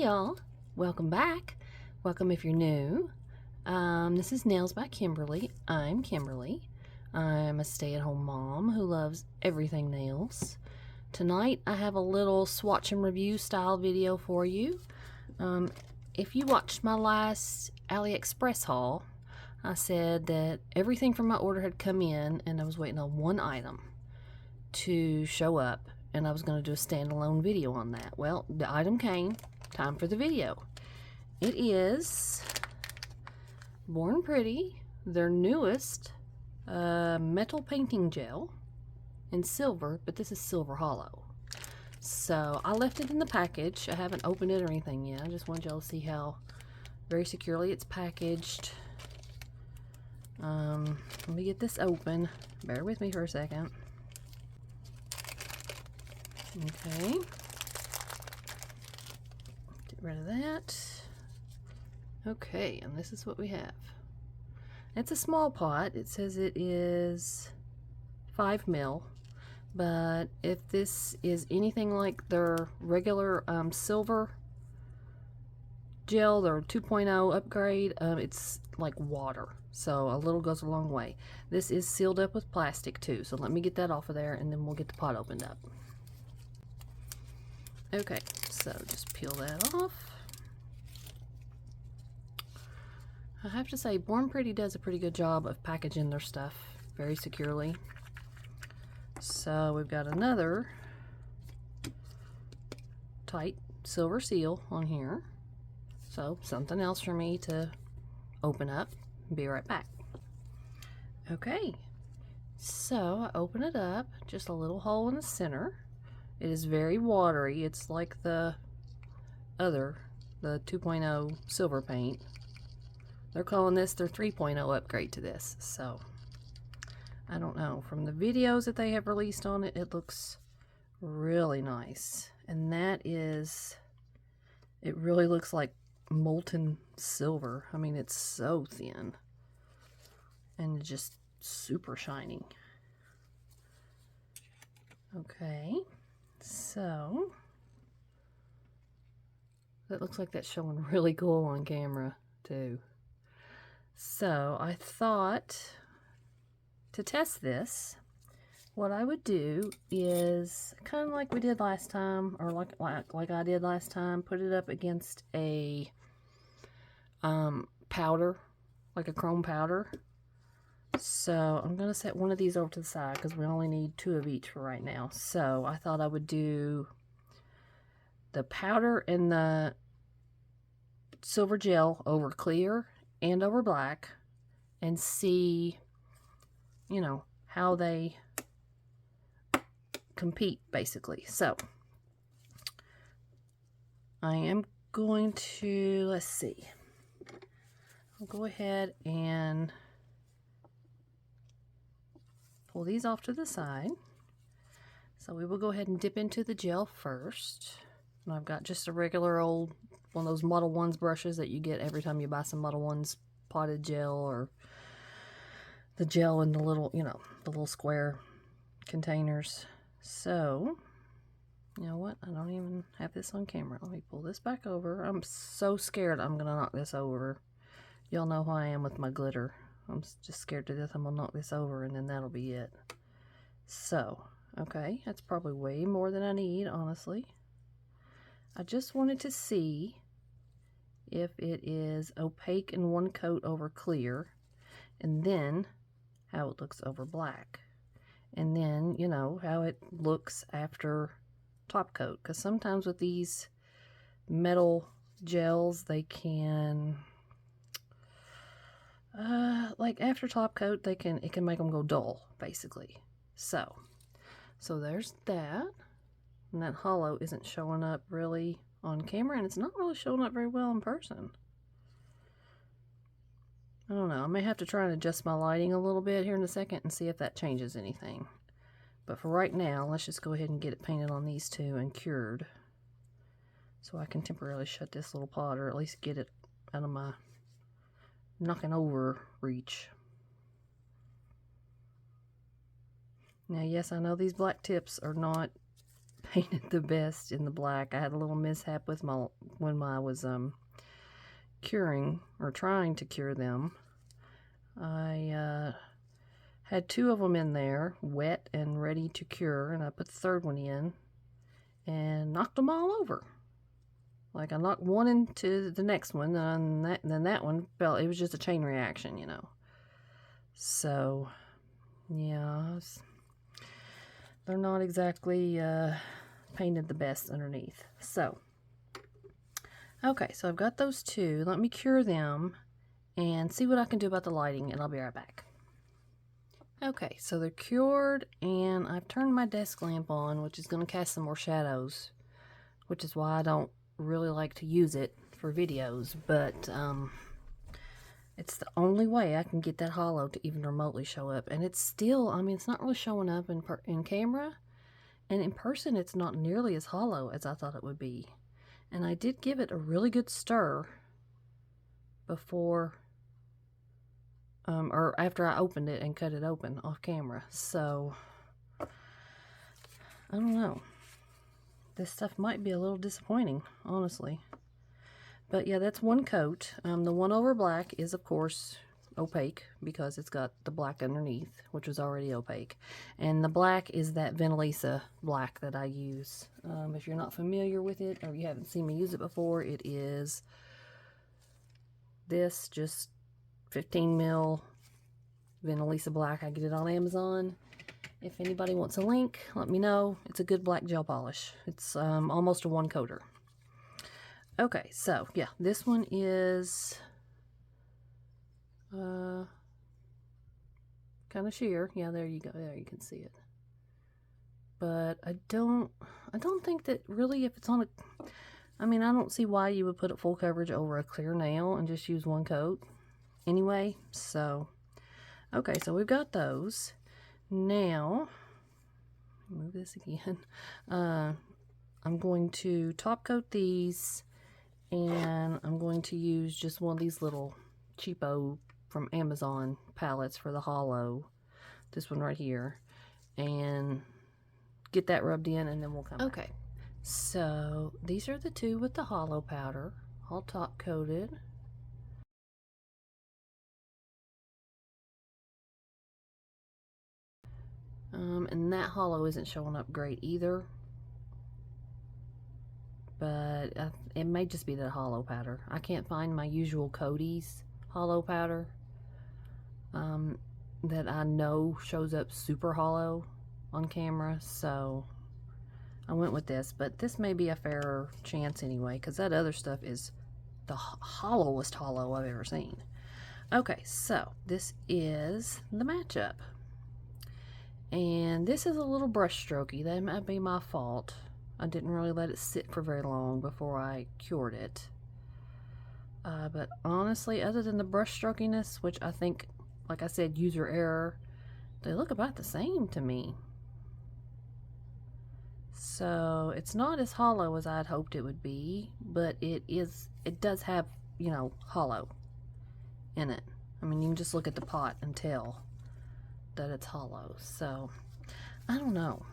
y'all, welcome back. Welcome if you're new. This is Nails by Kimberly. I'm Kimberly. I'm a stay-at-home mom who loves everything nails. Tonight I have a little swatch and review style video for you. If you watched my last AliExpress haul, I said that everything from my order had come in and I was waiting on one item to show up, and I was going to do a standalone video on that. Well, the item came. Time for the video. It is Born Pretty, their newest metal painting gel in silver, but this is silver hollow. So I left it in the package. I haven't opened it or anything yet. I just wanted y'all to see how very securely it's packaged. Let me get this open. Bear with me for a second. Okay. Get rid of that. Okay, and this is what we have. It's a small pot. It says it is 5 ml, but if this is anything like their regular silver gel, their 2.0 upgrade, it's like water. So a little goes a long way. This is sealed up with plastic too, so let me get that off of there and then we'll get the pot opened up. Okay, so just peel that off. I have to say, Born Pretty does a pretty good job of packaging their stuff very securely. So we've got another tight silver seal on here. So something else for me to open up. Be right back. Okay, so I open it up, just a little hole in the center. It is very watery. It's like the 2.0 silver paint. They're calling this their 3.0 upgrade to this. So, I don't know. From the videos that they have released on it, it looks really nice. And that is, it really looks like molten silver. I mean, it's so thin. And just super shining. Okay. So, that looks like that's showing really cool on camera too. So I thought to test this, what I would do is kind of like we did last time, or like I did last time, put it up against a powder, like a chrome powder. So I'm going to set one of these over to the side because we only need 2 of each for right now. So I thought I would do the powder and the silver gel over clear and over black and see, you know, how they compete basically. So I am going to, let's see, I'll go ahead and pull these off to the side. So we will go ahead and dip into the gel first. And I've got just a regular old one of those Model 1s brushes that you get every time you buy some Model 1s potted gel, or the gel in the little, you know, the little square containers. So, you know what? I don't even have this on camera. Let me pull this back over. I'm so scared I'm going to knock this over. Y'all know how I am with my glitter. I'm just scared to death I'm going to knock this over and then that'll be it. So, okay, that's probably way more than I need, honestly. I just wanted to see if it is opaque in one coat over clear, and then how it looks over black. And then, you know, how it looks after top coat. Because sometimes with these metal gels, they can... like after top coat, it can make them go dull, basically. So there's that. And that hollow isn't showing up really on camera, and it's not really showing up very well in person. I don't know. I may have to try and adjust my lighting a little bit here in a second and see if that changes anything. But for right now, let's just go ahead and get it painted on these two and cured, so I can temporarily shut this little pot, or at least get it out of my knocking over reach. Now, yes, I know these black tips are not painted the best in the black. I had a little mishap with when I was curing or trying to cure them. I had 2 of them in there, wet and ready to cure, and I put the 3rd one in and knocked them all over. Like, I knocked one into the next one, and then that one fell. It was just a chain reaction, you know. So, yeah, they're not exactly painted the best underneath. So, okay, so I've got those 2. Let me cure them and see what I can do about the lighting, and I'll be right back. Okay, so they're cured, and I've turned my desk lamp on, which is going to cast some more shadows, which is why I don't really like to use it for videos, but it's the only way I can get that holo to even remotely show up. And it's still, I mean, it's not really showing up in camera, and in person it's not nearly as holo as I thought it would be. And I did give it a really good stir before or after I opened it and cut it open off camera. So I don't know, this stuff might be a little disappointing, honestly. But yeah, that's one coat. The one over black is, of course, opaque because it's got the black underneath, which was already opaque. And the black is that Venalisa black that I use. If you're not familiar with it or you haven't seen me use it before, it is this, just 15 mil Venalisa black. I get it on Amazon. If anybody wants a link, let me know. It's a good black gel polish. It's almost a 1-coater. Okay, so yeah, this one is kind of sheer. Yeah, there you go. There you can see it. But I don't think that really, if it's on a, I mean, I don't see why you would put it full coverage over a clear nail and just use 1 coat anyway. So okay, so we've got those. Now move this again. I'm going to top coat these, and I'm going to use just one of these little cheapo from Amazon palettes for the holo, this one right here, and get that rubbed in, and then we'll come back. So these are the 2 with the holo powder, all top coated. And that holo isn't showing up great either, but it may just be the holo powder. I can't find my usual Cody's holo powder that I know shows up super holo on camera, so I went with this. But this may be a fairer chance anyway, because that other stuff is the hollowest holo I've ever seen. Okay, so this is the matchup. And this is a little brush strokey. That might be my fault. I didn't really let it sit for very long before I cured it. But honestly, other than the brush strokiness, which I think, like I said, user error, they look about the same to me. So it's not as holo as I'd hoped it would be, but it does have, you know, holo in it. I mean, you can just look at the pot and tell that it's holo. So I don't know.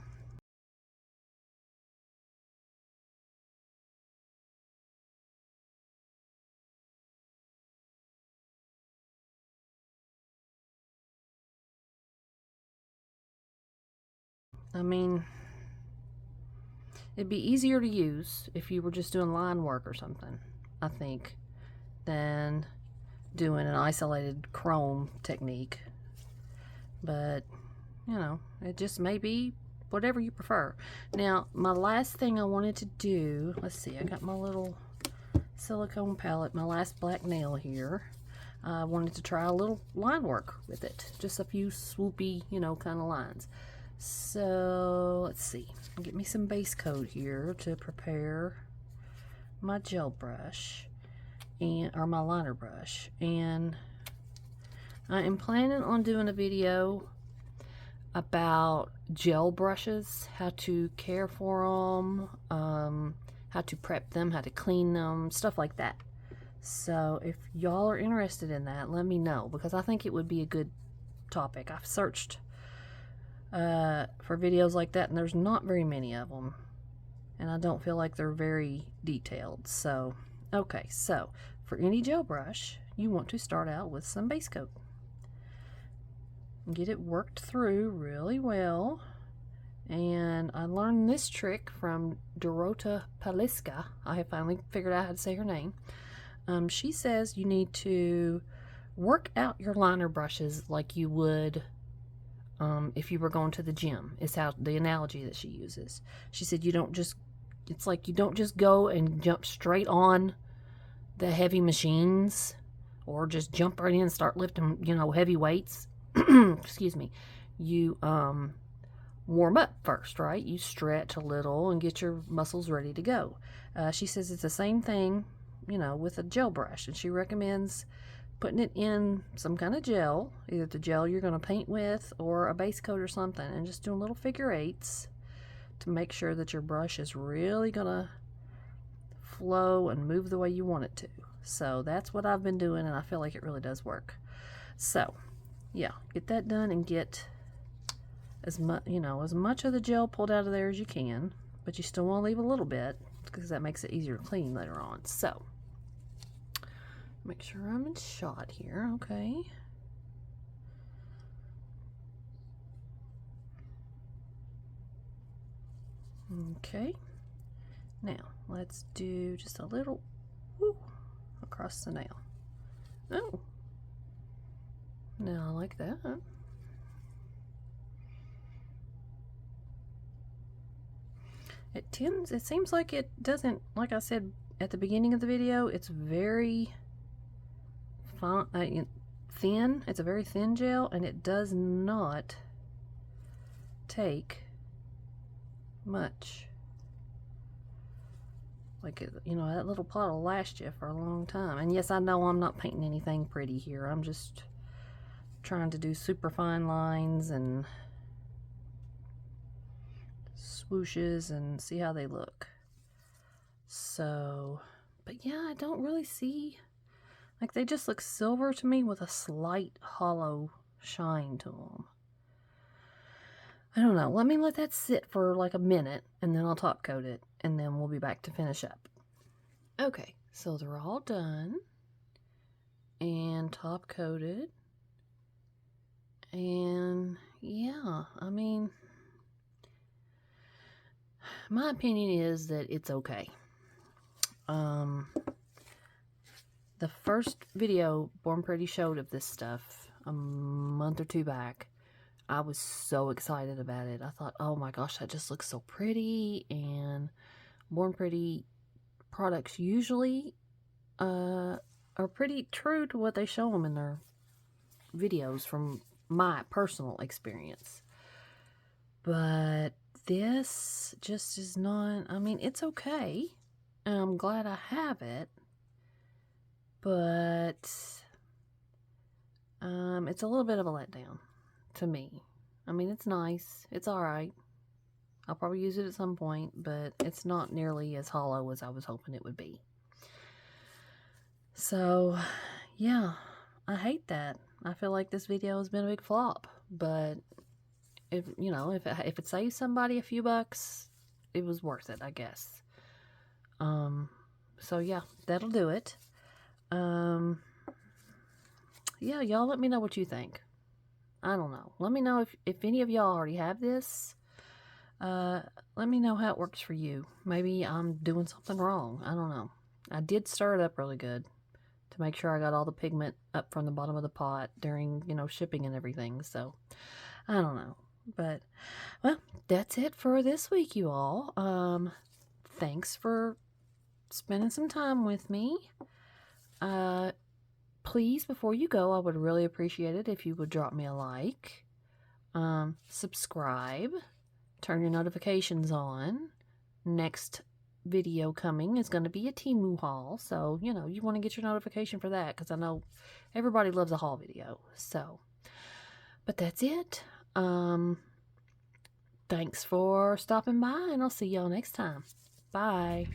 I mean, it'd be easier to use if you were just doing line work or something, I think, than doing an isolated chrome technique. But, you know, it just may be whatever you prefer. Now, my last thing I wanted to do, let's see, I got my little silicone palette, my last black nail here. I wanted to try a little line work with it. Just a few swoopy, you know, kind of lines. So, let's see. Get me some base coat here to prepare my gel brush, or my liner brush. And I am planning on doing a video about gel brushes, how to care for them, how to prep them, how to clean them, stuff like that. So if y'all are interested in that, let me know, because I think it would be a good topic. I've searched for videos like that, and there's not very many of them. and I don't feel like they're very detailed. So, okay, so for any gel brush, you want to start out with some base coat. Get it worked through really well. And I learned this trick from Dorota Paliska. I have finally figured out how to say her name. She says you need to work out your liner brushes like you would if you were going to the gym. It's how the analogy that she uses. She said it's like you don't just go and jump straight on the heavy machines or just jump right in and start lifting, heavy weights. Excuse me. You warm up first, right? You stretch a little and get your muscles ready to go. She says it's the same thing, with a gel brush, and she recommends putting it in some kind of gel, either the gel you're going to paint with or a base coat or something, and just doing little figure eights to make sure that your brush is really going to flow and move the way you want it to. So that's what I've been doing, and I feel like it really does work. So yeah, get that done and get as much of the gel pulled out of there as you can, but you still want to leave a little bit because that makes it easier to clean later on. So make sure I'm in shot here. Okay. Okay. Now let's do just a little across the nail. Oh, now I like that. It seems like it doesn't, like I said at the beginning of the video, it's very thin. It's a very thin gel, and it does not take much. Like, that little pot will last you for a long time. And yes, I know I'm not painting anything pretty here. I'm just trying to do super fine lines and swooshes and see how they look. So, but yeah, I don't really see, like, they just look silver to me with a slight hollow shine to them. I don't know. Let me let that sit for like a minute, and then I'll top coat it, and then we'll be back to finish up. Okay, so they're all done and top coated. And yeah, I mean, my opinion is that it's okay. The first video Born Pretty showed of this stuff a month or two back, I was so excited about it. I thought, oh my gosh, that just looks so pretty. And Born Pretty products usually are pretty true to what they show them in their videos from my personal experience. But this just is not, I mean, it's okay. I'm glad I have it. But it's a little bit of a letdown to me. I mean, it's nice. It's alright. I'll probably use it at some point, but it's not nearly as hollow as I was hoping it would be. So, yeah, I hate that. I feel like this video has been a big flop, but if it saves somebody a few bucks, it was worth it, I guess. So yeah, that'll do it. Yeah, y'all let me know what you think. I don't know. Let me know if any of y'all already have this. Let me know how it works for you. Maybe I'm doing something wrong. I don't know. I did stir it up really good to make sure I got all the pigment up from the bottom of the pot during, shipping and everything. So, I don't know. But, well, that's it for this week, you all. Thanks for spending some time with me. Please, before you go, I would really appreciate it if you would drop me a like, subscribe, turn your notifications on. Next video coming is going to be a Temu haul, so, you want to get your notification for that, because I know everybody loves a haul video. So, but that's it. Thanks for stopping by, and I'll see y'all next time. Bye.